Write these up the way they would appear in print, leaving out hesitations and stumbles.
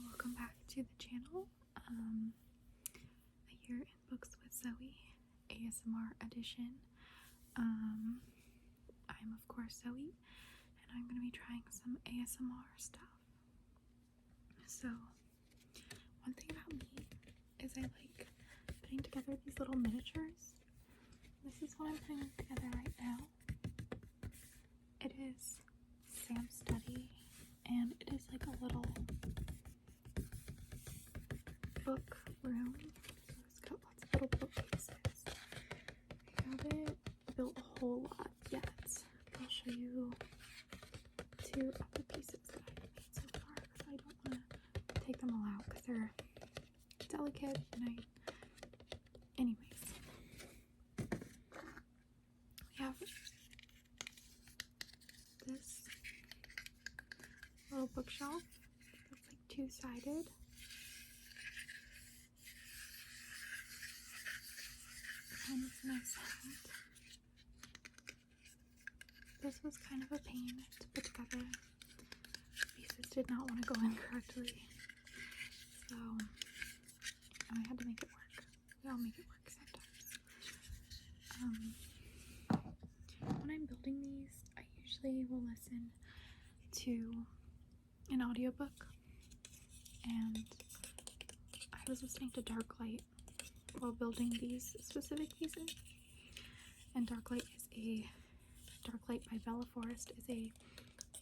welcome back to the channel. Here in Books with Zoe ASMR edition. I'm of course Zoe, and I'm going to be trying some ASMR stuff. So, one thing about me is I like putting together these little miniatures. This is what I'm putting together right now. It is Sam's study, and it is like a little book room. So it's got lots of little bookcases. I haven't built a whole lot yet. I'll show you two of the pieces that I've made so far, because I don't want to take them all out because they're delicate, and anyways. We have this little bookshelf that's like two-sided. And it's nice sound. This was kind of a pain to put together. Pieces did not want to go in correctly, so I had to make it work. We all make it work sometimes. When I'm building these, I usually will listen to an audiobook, and I was listening to Darklight while building these specific pieces. And Darklight by Bella Forrest is a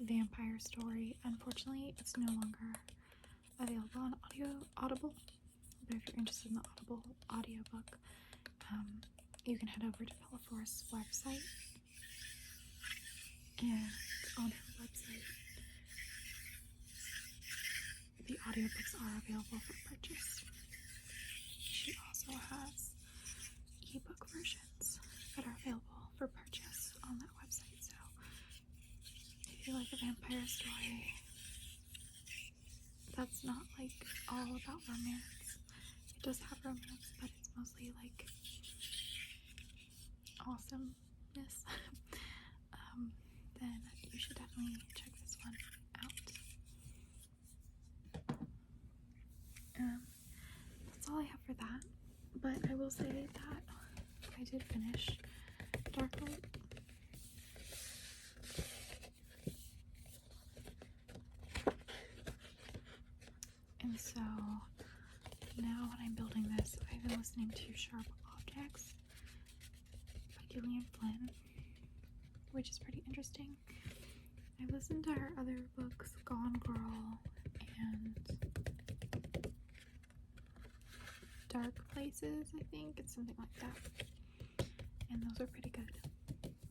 vampire story. Unfortunately, it's no longer available on Audible, but if you're interested in the Audible audiobook, you can head over to Bella Forrest's website, and on her website the audiobooks are available for purchase. She also has ebook versions that are available for purchase on that website. So if you like a vampire story that's not like all about romance, it does have romance, but it's mostly like awesomeness, then you should definitely check this one out. That's all I have for that, but I will say that I did finish Darklight. And so now when I'm building this, I've been listening to Sharp Objects by Gillian Flynn, which is pretty interesting. I listened to her other books, Gone Girl and Dark Places, I think. It's something like that. And those are pretty good.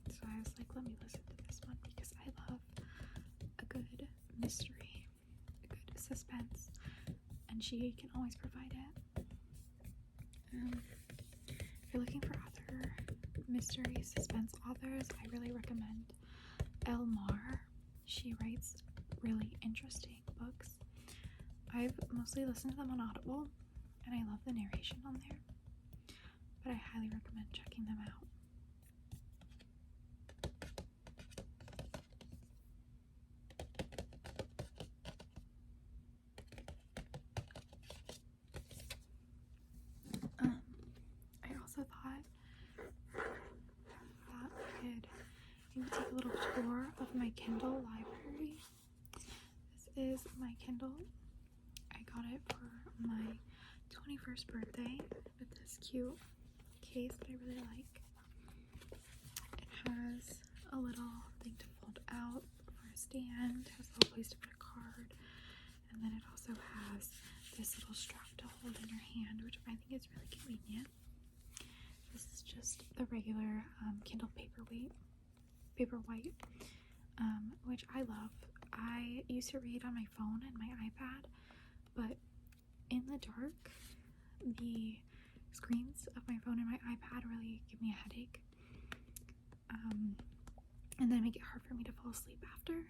So I was like, let me listen to this one, because I love a good mystery, a good suspense, and she can always provide it. If you're looking for other mystery suspense authors, I really recommend Elle Mar. She writes really interesting books. I've mostly listened to them on Audible, and I love the narration on there, but I highly recommend checking them out. I also thought that I could maybe take a little tour of my Kindle library. This is my Kindle. I got it for my 21st birthday with this cute case that I really like. It has a little thing to fold out for a stand, it has a little place to put a card, and then it also has this little strap to hold in your hand, which I think is really convenient. This is just the regular Kindle Paperwhite, which I love. I used to read on my phone and my iPad, but in the dark, the screens of my phone and my iPad really give me a headache, and then make it hard for me to fall asleep after.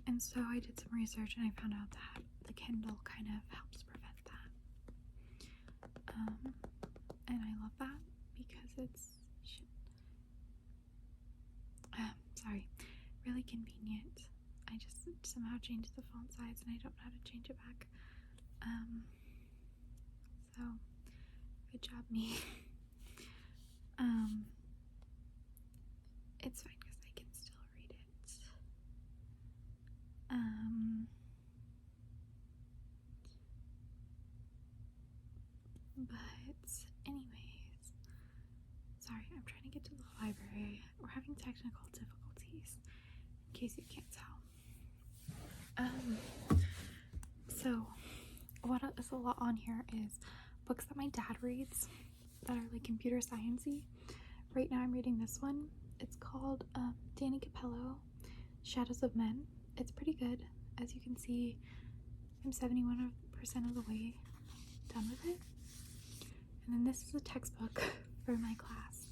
And so I did some research, and I found out that the Kindle kind of helps prevent that. And I love that because it's really convenient. I just somehow changed the font size and I don't know how to change it back. So good job me. It's fine because I can still read it. But anyways, sorry, I'm trying to get to the library. We're having technical difficulties, in case you can't tell. So what is a lot on here is books that my dad reads that are like computer sciencey. Right now I'm reading this one. It's called Danny Capello, Shadows of Men. It's pretty good. As you can see, I'm 71% of the way done with it. And then this is a textbook for my class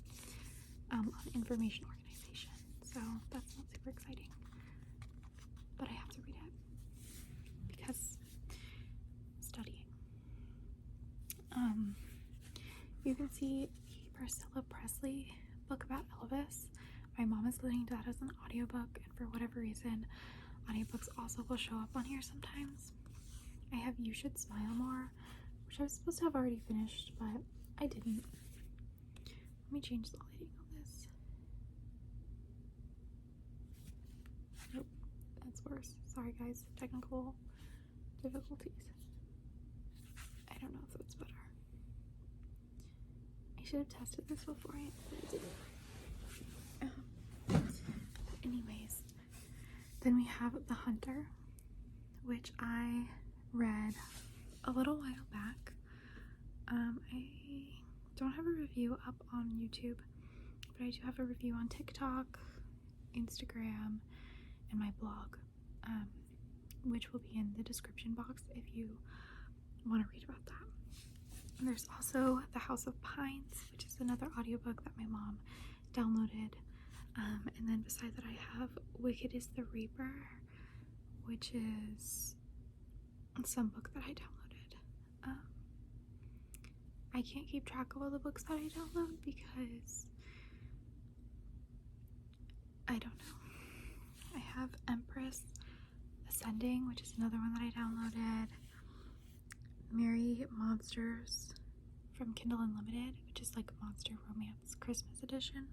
on information organization. So that's not super exciting. But I have to read it because I'm studying. You can see the Priscilla Presley book about Elvis. My mom is listening to that as an audiobook, and for whatever reason, audiobooks also will show up on here sometimes. I have You Should Smile More, which I was supposed to have already finished, but I didn't. Let me change the lighting on this. Nope, that's worse. Sorry guys, technical difficulties. I don't know if that's better. I should have tested this beforehand, but I didn't. Anyways, then we have The Hunter, which I read a little while back. I don't have a review up on YouTube, but I do have a review on TikTok, Instagram, and my blog, which will be in the description box if you want to read about that. And there's also The House of Pines, which is another audiobook that my mom downloaded. And then beside that I have Wicked is the Reaper, which is some book that I downloaded. I can't keep track of all the books that I download because I don't know. I have Empress Ascending, which is another one that I downloaded. Merry Monsters from Kindle Unlimited, which is like a monster romance Christmas edition.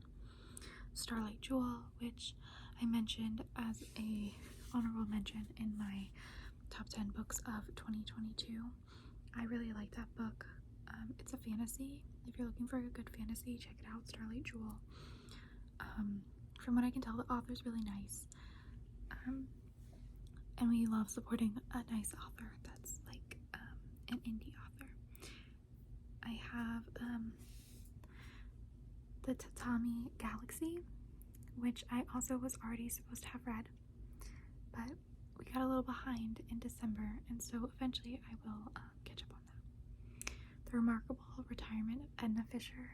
Starlight Jewel, which I mentioned as a honorable mention in my top 10 books of 2022. I really like that book. It's a fantasy. If you're looking for a good fantasy, check it out, Starlight Jewel. From what I can tell, the author's really nice. And we love supporting a nice author that's like an indie author. I have The Tatami Galaxy, which I also was already supposed to have read, but we got a little behind in December, and so eventually I will catch up on that. The Remarkable Retirement of Edna Fisher.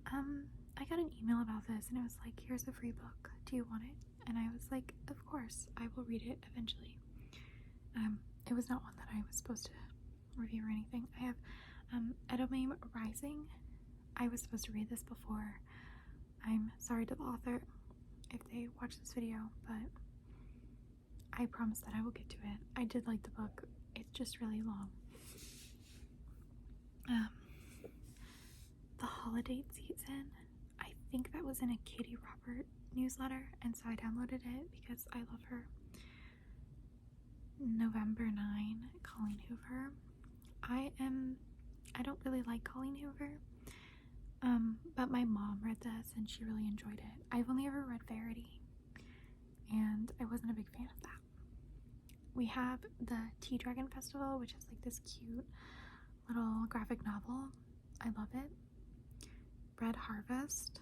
I got an email about this, and it was like, here's a free book, do you want it? And I was like, of course, I will read it eventually. It was not one that I was supposed to review or anything. I have Edamame Rising. I was supposed to read this before. I'm sorry to the author if they watch this video, but I promise that I will get to it. I did like the book. It's just really long. The Holiday Season. I think that was in a Katie Robert newsletter, and so I downloaded it because I love her. November 9, Colleen Hoover. I don't really like Colleen Hoover, but my mom read this and she really enjoyed it. I've only ever read Verity, and I wasn't a big fan of that. We have the Tea Dragon Festival, which is like this cute little graphic novel. I love it. Red Harvest.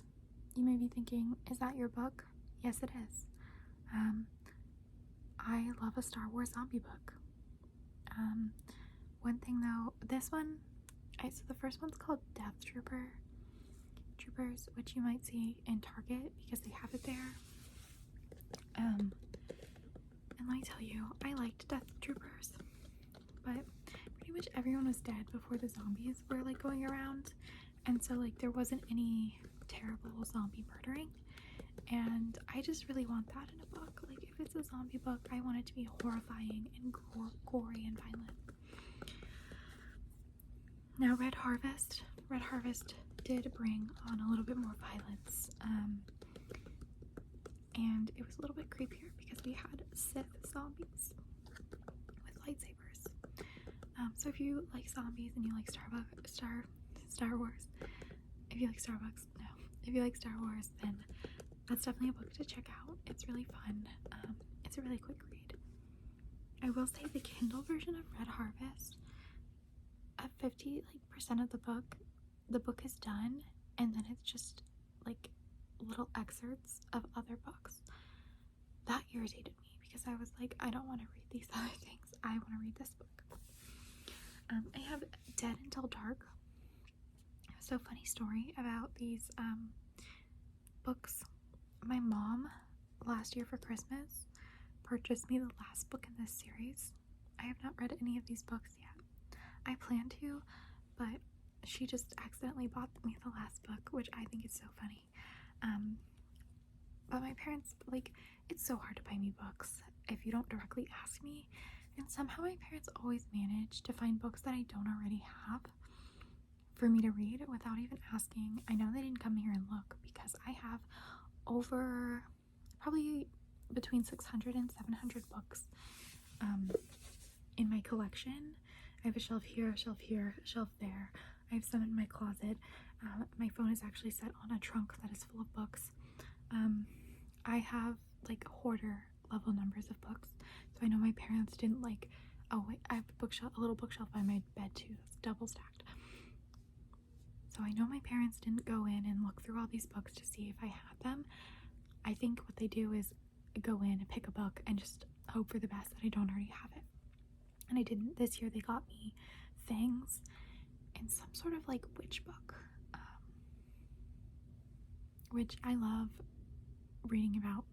You may be thinking, is that your book? Yes, it is. I love a Star Wars zombie book. One thing though, this one, so the first one's called Death Troopers, which you might see in Target because they have it there. And let me tell you, I liked Death Troopers, but pretty much everyone was dead before the zombies were like going around, and so like there wasn't any terrible zombie murdering, And I just really want that in a book. Like, if it's a zombie book, I want it to be horrifying and gory and violent. Now, Red Harvest did bring on a little bit more violence, and it was a little bit creepier because we had Sith zombies with lightsabers. So if you like zombies and you like Star Wars, if you like Starbucks, no, if you like Star Wars, then that's definitely a book to check out. It's really fun. It's a really quick read. I will say the Kindle version of Red Harvest, at 50% of the book is done, and then it's just like little excerpts of other books. That irritated me because I was like, I don't want to read these other things. I want to read this book. I have Dead Until Dark. So funny story about these books. My mom last year for Christmas purchased me the last book in this series. I have not read any of these books yet. I plan to, but she just accidentally bought me the last book, which I think is so funny. But my parents, like, it's so hard to buy me books if you don't directly ask me, and somehow my parents always manage to find books that I don't already have for me to read without even asking. I know they didn't come here and look because I have over probably between 600 and 700 books in my collection. I have a shelf here, a shelf here, a shelf there. I have some in my closet. My phone is actually set on a trunk that is full of books. I have like hoarder level numbers of books, so I know my parents didn't like, oh wait, I have a little bookshelf by my bed too, it's double stacked. So I know my parents didn't go in and look through all these books to see if I had them. I think what they do is go in and pick a book and just hope for the best that I don't already have it. And I didn't. This year they got me Things and some sort of like witch book, which I love reading about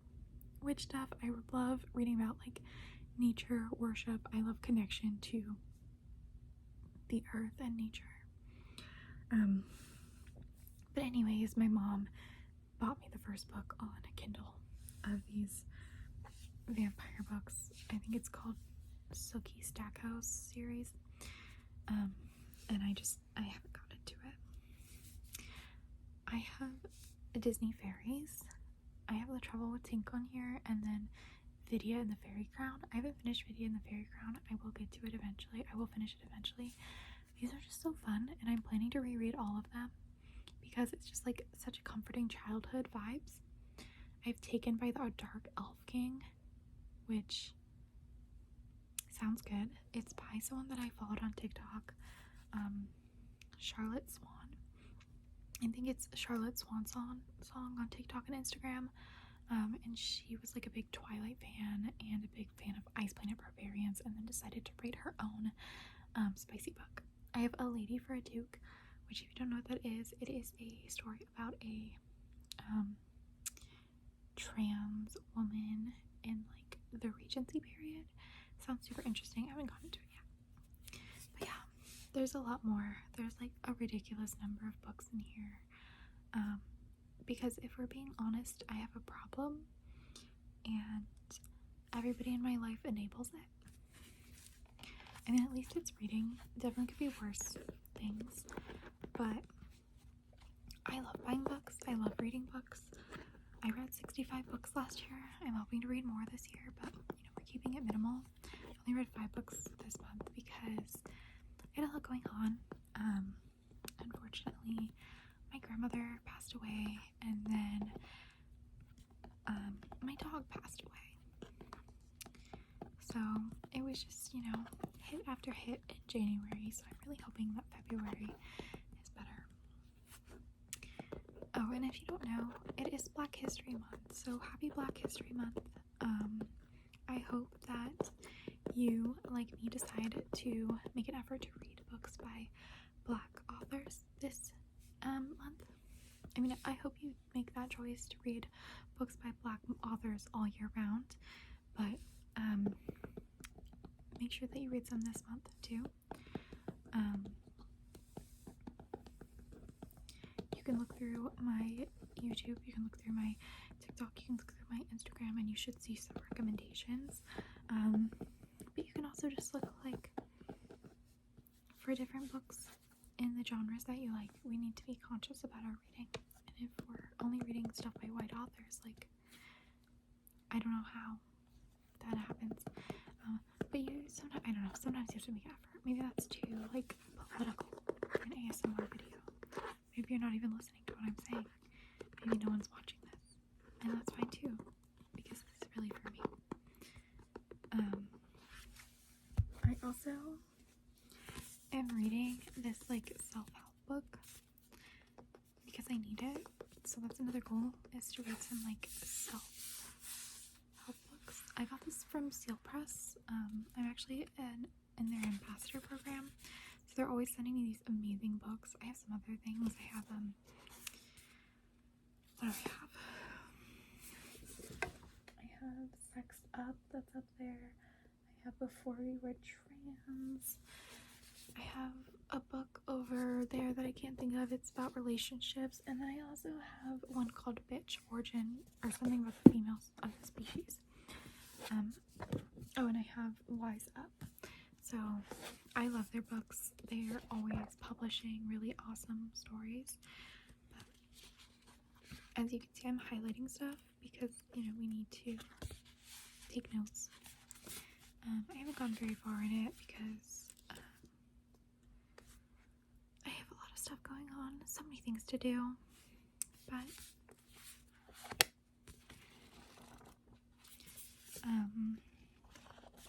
witch stuff. I love reading about like nature worship. I love connection to the earth and nature. But anyways, my mom bought me the first book on a Kindle of these vampire books. I think it's called Sookie Stackhouse series. And I haven't gotten to it. I have Disney Fairies. I have The Trouble with Tink on here, and then Vidya and the Fairy Crown. I haven't finished Vidya and the Fairy Crown. I will get to it eventually. I will finish it eventually. These are just so fun, and I'm planning to reread all of them because it's just like such a comforting childhood vibes. I've Taken by the Dark Elf King, which sounds good. It's by someone that I followed on TikTok, Charlotte Swan. I think it's Charlotte Swan song on TikTok and Instagram. And she was like a big Twilight fan and a big fan of Ice Planet Barbarians, and then decided to write her own spicy book. I have A Lady for a Duke, which if you don't know what that is, it is a story about a trans woman in like the Regency period. Sounds super interesting. I haven't gotten to it yet. But yeah, there's a lot more. There's like a ridiculous number of books in here. Because if we're being honest, I have a problem, and everybody in my life enables it. I mean, at least it's reading. Definitely could be worse things, but I love buying books. I love reading books. I read 65 books last year. I'm hoping to read more this year, but we're keeping it minimal. I only read 5 books this month because I had a lot going on. Unfortunately, my grandmother passed away, and then my dog passed away. So it was just, hit after hit in January, so I'm really hoping that February is better. Oh, and if you don't know, it is Black History Month, so happy Black History Month. I hope that you, like me, decide to make an effort to read books by Black authors this month. I mean, I hope you make that choice to read books by Black authors all year round, but make sure that you read some this month too. You can look through my YouTube, you can look through my TikTok, you can look through my Instagram, and you should see some recommendations. But you can also just look like for different books in the genres that you like. We need to be conscious about our reading, and if we're only reading stuff by white authors, like, I don't know how that happens. But you sometimes, I don't know, sometimes you have to make effort. Maybe that's too like political for an ASMR video. Maybe you're not even listening to what I'm saying. Maybe no one's watching this, and that's fine too, because this is really for me. I also am reading this like self-help book because I need it. So that's another goal, is to read some like self-help books. I got this from Seal Press. I'm actually in their ambassador program, so they're always sending me these amazing books. I have some other things. I have what do I have? I have Sexed Up, that's up there. I have Before We Were Trans. I have a book over there that I can't think of. It's about relationships. And then I also have one called Bitch Origin, or something about the females of the species. Oh, and I have Wise Up. So I love their books. They're always publishing really awesome stories. But as you can see, I'm highlighting stuff because, you know, we need to take notes. I haven't gone very far in it because I have a lot of stuff going on, so many things to do, but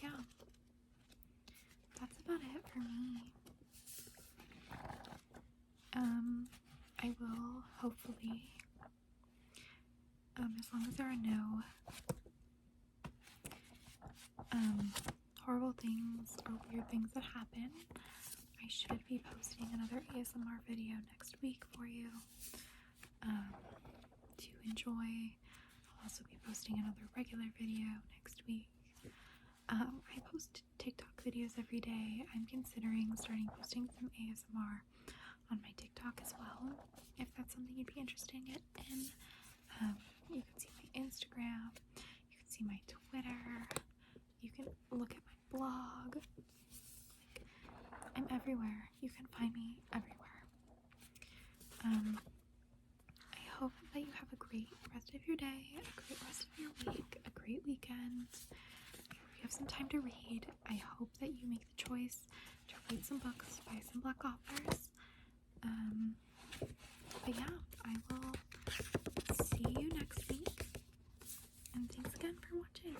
yeah, that's about it for me. I will hopefully, as long as there are no horrible things or weird things that happen, I should be posting another ASMR video next week for you to enjoy. I'll also be posting another regular video next week. I post TikTok videos every day. I'm considering starting posting some ASMR on my TikTok as well, if that's something you'd be interested in. You can see my Instagram, you can see my Twitter, you can look at my blog. Like, I'm everywhere. You can find me everywhere. I hope that you have a great rest of your day, a great rest of your week, a great weekend. If you have some time to read, I hope that you make the choice to read some books by some Black authors. But yeah, I will see you next week, and thanks again for watching.